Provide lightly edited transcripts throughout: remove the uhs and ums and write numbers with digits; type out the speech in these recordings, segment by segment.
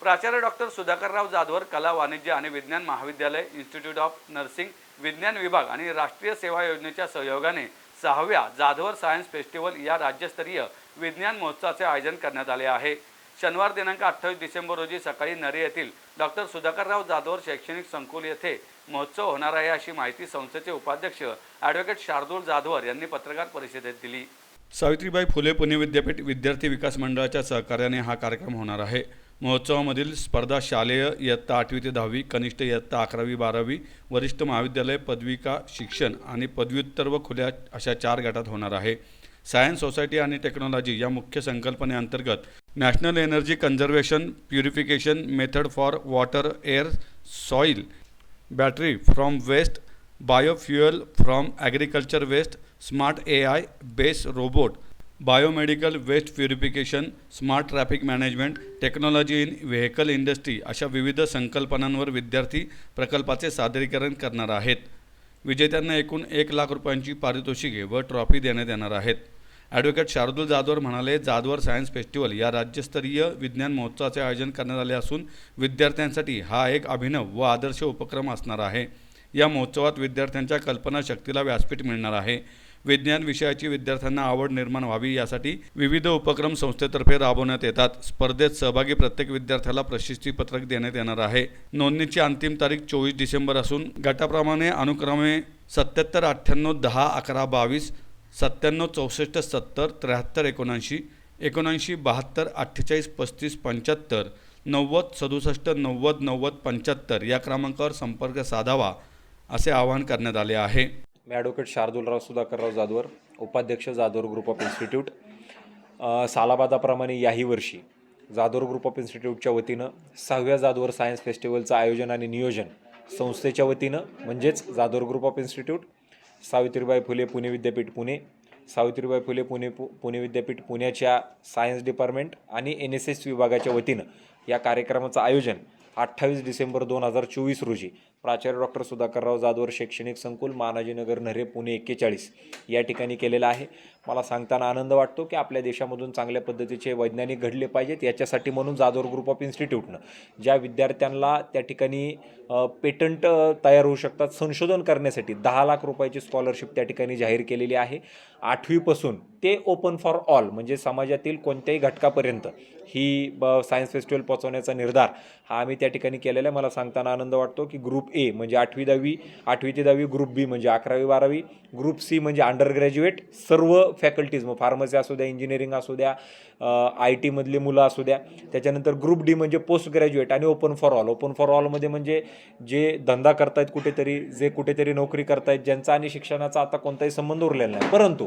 प्राचार्य डॉक्टर सुधाकरराव जाधवर कला वाणिज्य आणि विज्ञान महाविद्यालय, इन्स्टिट्यूट ऑफ नर्सिंग विज्ञान विभाग आणि राष्ट्रीय सेवा योजनेच्या सहयोगाने 6व्या जाधवर सायन्स फेस्टिवल या राज्यस्तरीय विज्ञान महोत्सवाचे आयोजन करण्यात आले आहे। शनिवार दिनांक 28 डिसेंबर रोजी सकाळी नरी येथील डॉक्टर सुधाकरराव जाधवर शैक्षणिक संकुल येथे महोत्सव होणार आहे, अशी माहिती संस्थेचे उपाध्यक्ष ॲडव्होकेट शार्दूल जाधवर यांनी पत्रकार परिषदेत दिली। सावित्रीबाई फुले पुणे विद्यापीठ विद्यार्थी विकास मंडळाच्या सहकार्याने हा कार्यक्रम होणार आहे। महोत्सवामधील स्पर्धा शालेय इयत्ता 8वी ते 10वी, कनिष्ठ इयत्ता 11वी 12वी, वरिष्ठ महाविद्यालय, पदविका शिक्षण आणि पदव्युत्तर व खुल्या अशा 4 गटात होणार आहे। सायन्स, सोसायटी आणि टेक्नॉलॉजी या मुख्य संकल्पनेअंतर्गत national energy conservation purification method for water, air, soil, battery from waste, biofuel from agriculture waste, smart AI base robot, biomedical waste purification, smart traffic management, technology in vehicle industry अशा विविध संकल्पनांवर विद्यार्थी प्रकल्पाचे सादरीकरण करणार आहेत। विजेत्यांना एकूण 1 लाख रुपयांची पारितोषिके व ट्रॉफी देण्यात येणार आहेत। ॲडव्होकेट शार्दूल जाधवर म्हणाले, जाधवर सायन्स फेस्टिवल या राज्यस्तरीय विज्ञान महोत्सवाचे आयोजन करण्यात आले असून विद्यार्थ्यांसाठी हा एक अभिनव व आदर्श उपक्रम असणार आहे। या महोत्सवात विद्यार्थ्यांच्या कल्पनाशक्तीला व्यासपीठ मिळणार आहे। विज्ञान विषयाची विद्यार्थ्यांना आवड निर्माण व्हावी यासाठी विविध उपक्रम संस्थेतर्फे राबवण्यात येतात। स्पर्धेत सहभागी प्रत्येक विद्यार्थ्याला प्रशस्तीपत्रक देण्यात येणार आहे। नोंदणीची अंतिम तारीख 24 डिसेंबर असून गटाप्रमाणे अनुक्रमे 77 98 10 11 22, 97 64 70 73 79, 79 72 48 35 75, 90 67 90 90 75 या क्रमांकावर संपर्क साधावा असे आवाहन करण्यात आले आहे। मी ॲडव्होकेट शार्दूलराव सुधाकरराव जाधवर, उपाध्यक्ष जाधवर ग्रुप ऑफ इन्स्टिट्यूट। सालाबादाप्रमाणे याही वर्षी जाधवर ग्रुप ऑफ इन्स्टिट्यूटच्या वतीनं 6व्या जाधवर सायन्स फेस्टिवलचं आयोजन आणि नियोजन संस्थेच्या वतीनं म्हणजेच Jadhavar group of institute, Savitribai Phule Pune विद्यापीठ पुणे, सावित्रीबाई फुले पुणे विद्यापीठ पुण्याच्या सायन्स डिपार्टमेंट आणि NSS विभागाच्या वतीनं या कार्यक्रमाचं आयोजन 28 डिसेंबर 2024 रोजी प्राचार्य डॉक्टर सुधाकरराव जाधवर शैक्षणिक संकुल, महानाजीनगर, नरे, पुणे 41 या ठिकाणी केलेलं आहे। मला सांगताना आनंद वाटतो की आपल्या देशामधून चांगल्या पद्धतीचे वैज्ञानिक घडले पाहिजेत। याच्यासाठी म्हणून जाधवर ग्रुप ऑफ इन्स्टिट्यूटनं ज्या विद्यार्थ्यांना त्या ठिकाणी पेटंट तयार होऊ शकतात, संशोधन करण्यासाठी 10 लाख रुपयाची स्कॉलरशिप त्या ठिकाणी जाहीर केलेली आहे। 8वीपासून ते ओपन फॉर ऑल म्हणजे समाजातील कोणत्याही घटकापर्यंत ही सायन्स फेस्टिवल पोहोचवण्याचा निर्धार हा आम्ही त्या ठिकाणी केलेला आहे। मला सांगताना आनंद वाटतो की ग्रुप A म्हणजे 8वी ते 10वी, ग्रुप B म्हणजे 11वी 12वी, ग्रुप C म्हणजे अंडर ग्रॅज्युएट सर्व फॅकल्टीज, मग फार्मसी असू द्या, इंजिनिअरिंग असू द्या, IT मधली मुलं असू द्या, त्याच्यानंतर ग्रुप D म्हणजे पोस्ट ग्रॅज्युएट आणि open for all. Open for ऑलमध्ये म्हणजे जे धंदा करतायत कुठेतरी, जे कुठेतरी नोकरी करतायत, ज्यांचा आणि शिक्षणाचा आता कोणताही संबंध उरलेला नाही, परंतु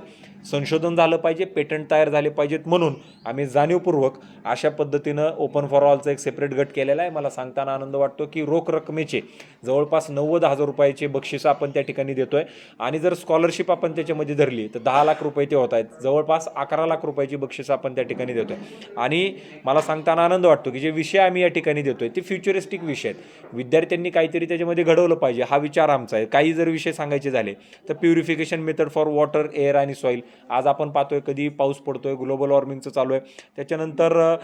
संशोधन झालं पाहिजे, पेटंट तयार झाले पाहिजेत, म्हणून आम्ही जाणीवपूर्वक अशा पद्धतीनं ओपन फॉर ऑलचा एक सेपरेट गट केलेला आहे। मला सांगताना आनंद वाटतो की रोख रकमेचे जवळपास 90,000 रुपयाचे बक्षिसं आपण त्या ठिकाणी देतोय आणि जर स्कॉलरशिप आपण त्याच्यामध्ये धरली तर 10 लाख रुपये ते होत आहेत, जवळपास 11 लाख रुपयाची बक्षिसं आपण त्या ठिकाणी देतोय। आणि मला सांगताना आनंद वाटतो की जे विषय आम्ही या ठिकाणी देतोय ते फ्युचरिस्टिक विषय आहेत, विद्यार्थ्यांनी काहीतरी त्याच्यामध्ये घडवलं पाहिजे हा विचार आमचा आहे। काही जर विषय सांगायचे झाले तर purification method for water, air आणि सॉइल, आज आपण पाहतोय कधी पाऊस पडतोय, ग्लोबल वॉर्मिंगचं चालू आहे, त्याच्यानंतर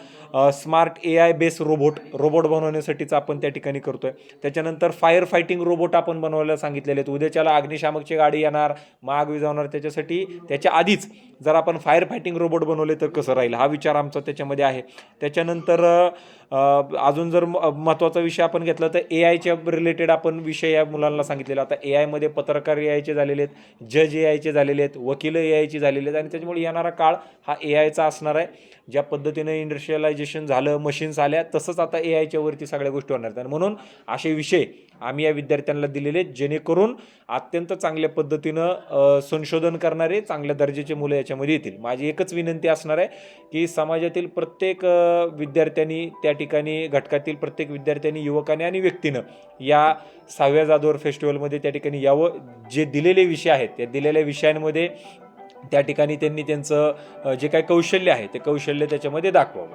स्मार्ट AI बेस रोबोट बनवण्यासाठीचं आपण त्या ठिकाणी करतोय, त्याच्यानंतर फायर फायटिंग रोबोट आपण बनवायला सांगितलेले आहेत। उद्याच्याला अग्निशामकची गाडी येणार, मग आग विझवणार, त्याच्यासाठी त्याच्या आधीच जर आपण फायर फायटिंग रोबोट बनवले तर कसं राहील हा विचार आमचा त्याच्यामध्ये आहे। त्याच्यानंतर अजून जर महत्त्वाचा विषय आपण घेतला तर AIच्या रिलेटेड आपण विषय या मुलांना सांगितलेला। आता AIमध्ये पत्रकार AIचे झालेले आहेत, जज AIचे झालेले आहेत, वकील AIचे झालेले आहेत आणि त्याच्यामुळे येणारा काळ हा AIचा असणार आहे। ज्या पद्धतीनं इंडस्ट्रियलायझेशन झालं, मशीन्स आल्या, तसंच आता AIच्या वरती सगळ्या गोष्टी होणार आहेत। म्हणून असे विषय आम्ही या विद्यार्थ्यांना दिलेले आहेत जेणेकरून अत्यंत चांगल्या पद्धतीनं संशोधन करणारे चांगल्या दर्जाचे मुलं याच्यामध्ये येतील। माझी एकच विनंती असणार आहे की समाजातील प्रत्येक विद्यार्थ्यांनी, त्या ठिकाणी घटकातील प्रत्येक विद्यार्थ्यांनी, युवकांनी आणि व्यक्तीनं या 6व्या जाधवर फेस्टिवलमध्ये त्या ठिकाणी यावं। जे दिलेले विषय आहेत त्या दिलेल्या विषयांमध्ये त्या ठिकाणी त्यांनी त्यांचं जे काही कौशल्य आहे ते कौशल्य त्याच्यामध्ये दाखवावं।